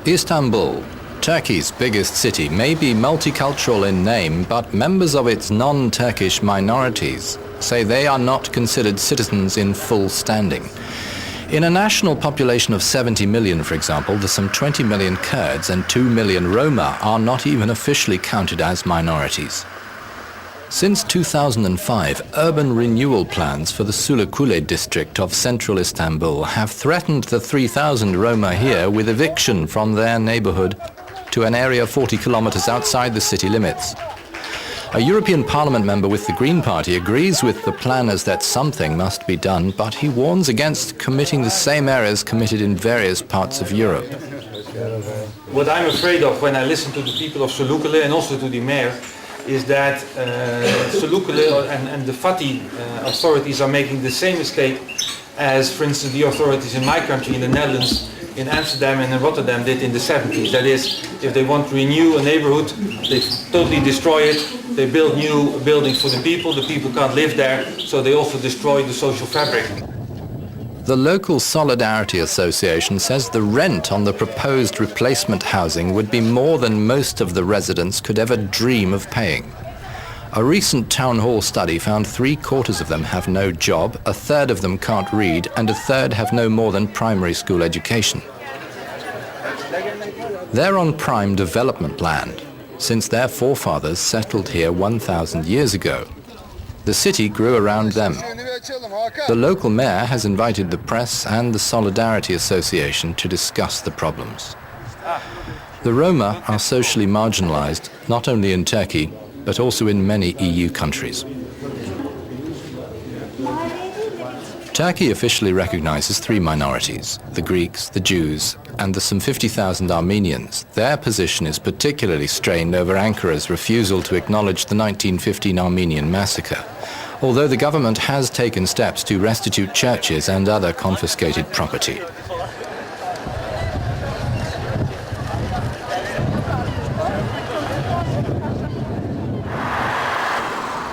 Istanbul, Turkey's biggest city, may be multicultural in name, but members of its non-Turkish minorities say they are not considered citizens in full standing. In a national population of 70 million, for example, the some 20 million Kurds and 2 million Roma are not even officially counted as minorities. Since 2005, urban renewal plans for the Sulukule district of central Istanbul have threatened the 3,000 Roma here with eviction from their neighborhood to an area 40 kilometers outside the city limits. A European Parliament member with the Green Party agrees with the planners that something must be done, but he warns against committing the same errors committed in various parts of Europe. What I'm afraid of when I listen to the people of Sulukule and also to the mayor is that Sulukule and the Fatih authorities are making the same mistake as, for instance, the authorities in my country, in the Netherlands, in Amsterdam and in Rotterdam did in the 70s. That is, if they want to renew a neighborhood, they totally destroy it, they build new buildings for the people can't live there, so they also destroy the social fabric. The local Solidarity Association says the rent on the proposed replacement housing would be more than most of the residents could ever dream of paying. A recent town hall study found 3/4 of them have no job, a third of them can't read, and a third have no more than primary school education. They're on prime development land, since their forefathers settled here 1,000 years ago. The city grew around them. The local mayor has invited the press and the Solidarity Association to discuss the problems. The Roma are socially marginalized, not only in Turkey, but also in many EU countries. Turkey officially recognizes 3 minorities, the Greeks, the Jews, and the some 50,000 Armenians. Their position is particularly strained over Ankara's refusal to acknowledge the 1915 Armenian massacre, although the government has taken steps to restitute churches and other confiscated property.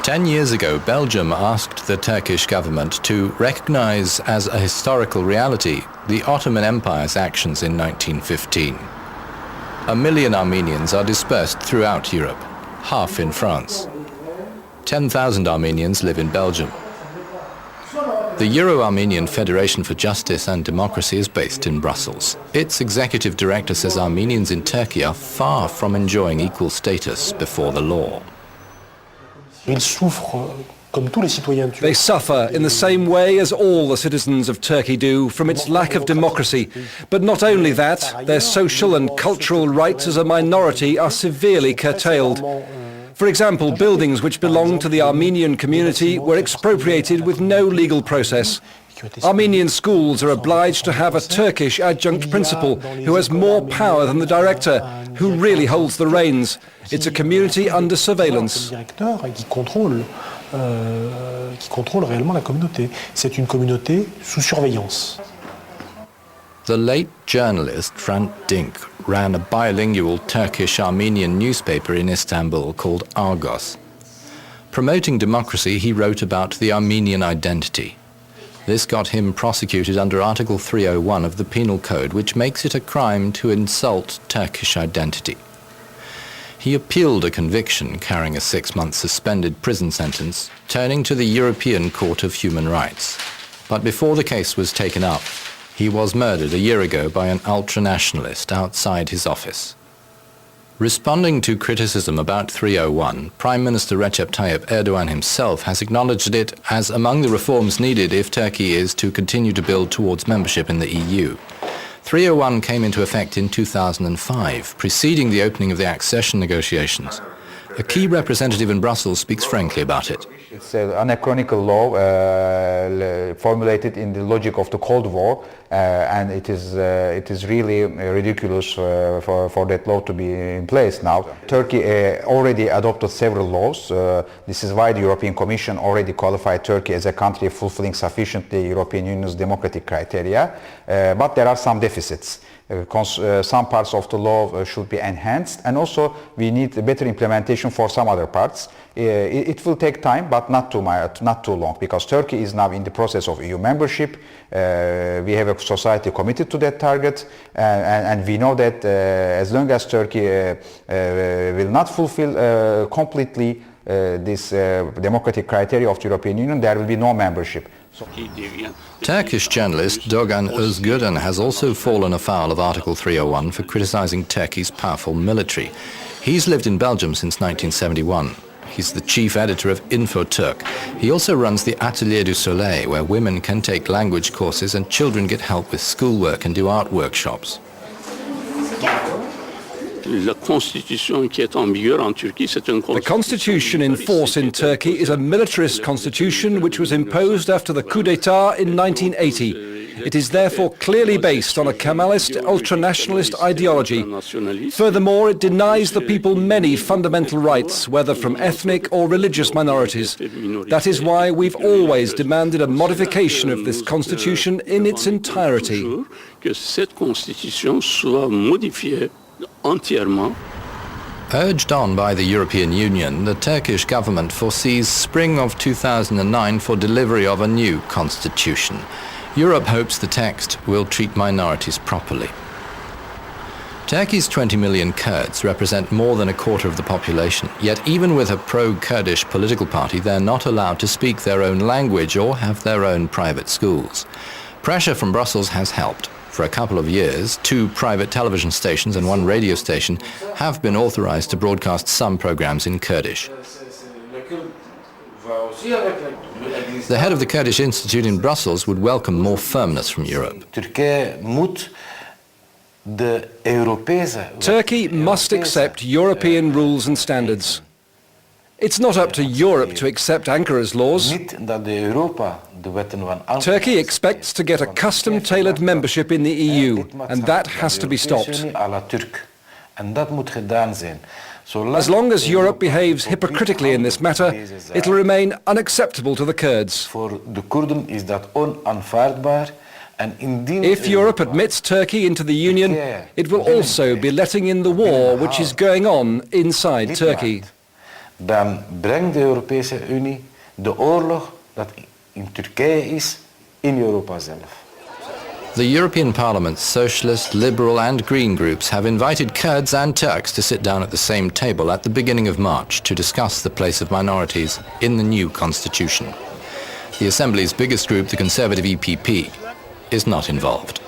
Ten years ago, Belgium asked the Turkish government to recognize as a historical reality the Ottoman Empire's actions in 1915. 1 million Armenians are dispersed throughout Europe, half in France. 10,000 Armenians live in Belgium. The Euro-Armenian Federation for Justice and Democracy is based in Brussels. Its executive director says Armenians in Turkey are far from enjoying equal status before the law. They suffer in the same way as all the citizens of Turkey do from its lack of democracy. But not only that, their social and cultural rights as a minority are severely curtailed. For example, buildings which belong to the Armenian community were expropriated with no legal process. Armenian schools are obliged to have a Turkish adjunct principal who has more power than the director, who really holds the reins. It's a community under surveillance. C'est une communauté sous surveillance. The late journalist Hrant Dink ran a bilingual Turkish-Armenian newspaper in Istanbul called Argos. Promoting democracy, he wrote about the Armenian identity. This got him prosecuted under Article 301 of the Penal Code, which makes it a crime to insult Turkish identity. He appealed a conviction carrying a 6-month suspended prison sentence, turning to the European Court of Human Rights. But before the case was taken up, he was murdered a year ago by an ultranationalist outside his office. Responding to criticism about 301, Prime Minister Recep Tayyip Erdogan himself has acknowledged it as among the reforms needed if Turkey is to continue to build towards membership in the EU. 301 came into effect in 2005, preceding the opening of the accession negotiations. A key representative in Brussels speaks frankly about it. It's an anachronical law formulated in the logic of the Cold War, and it is really ridiculous for that law to be in place now. Turkey already adopted several laws. This is why the European Commission already qualified Turkey as a country fulfilling sufficiently European Union's democratic criteria. But there are some deficits. Some parts of the law should be enhanced, and also we need a better implementation for some other parts. It will take time, but not too long, because Turkey is now in the process of EU membership. We have a society committed to that target, and we know that as long as Turkey will not fulfill completely this democratic criteria of the European Union, there will be no membership. Turkish journalist Doğan Özgüren has also fallen afoul of Article 301 for criticizing Turkey's powerful military. He's lived in Belgium since 1971. He's the chief editor of InfoTurk. He also runs the Atelier du Soleil, where women can take language courses and children get help with schoolwork and do art workshops. The constitution in force in Turkey is a militarist constitution which was imposed after the coup d'etat in 1980. It is therefore clearly based on a Kemalist, ultranationalist ideology. Furthermore, it denies the people many fundamental rights, whether from ethnic or religious minorities. That is why we've always demanded a modification of this constitution in its entirety. Urged on by the European Union, the Turkish government foresees spring of 2009 for delivery of a new constitution. Europe hopes the text will treat minorities properly. Turkey's 20 million Kurds represent more than a quarter of the population, yet even with a pro-Kurdish political party, they're not allowed to speak their own language or have their own private schools. Pressure from Brussels has helped. For a couple of years, 2 private television stations and 1 radio station have been authorized to broadcast some programs in Kurdish. The head of the Kurdish Institute in Brussels would welcome more firmness from Europe. Turkey must accept European rules and standards. It's not up to Europe to accept Ankara's laws. Turkey expects to get a custom-tailored membership in the EU, and that has to be stopped. As long as Europe behaves hypocritically in this matter, it'll remain unacceptable to the Kurds. If Europe admits Turkey into the Union, it will also be letting in the war which is going on inside Turkey. Dan brengt de Europese Unie de oorlog dat in Turkije is in Europa zelf. The European Parliament's Socialist, Liberal and Green groups have invited Kurds and Turks to sit down at the same table at the beginning of March to discuss the place of minorities in the new constitution. The Assembly's biggest group, the Conservative EPP, is not involved.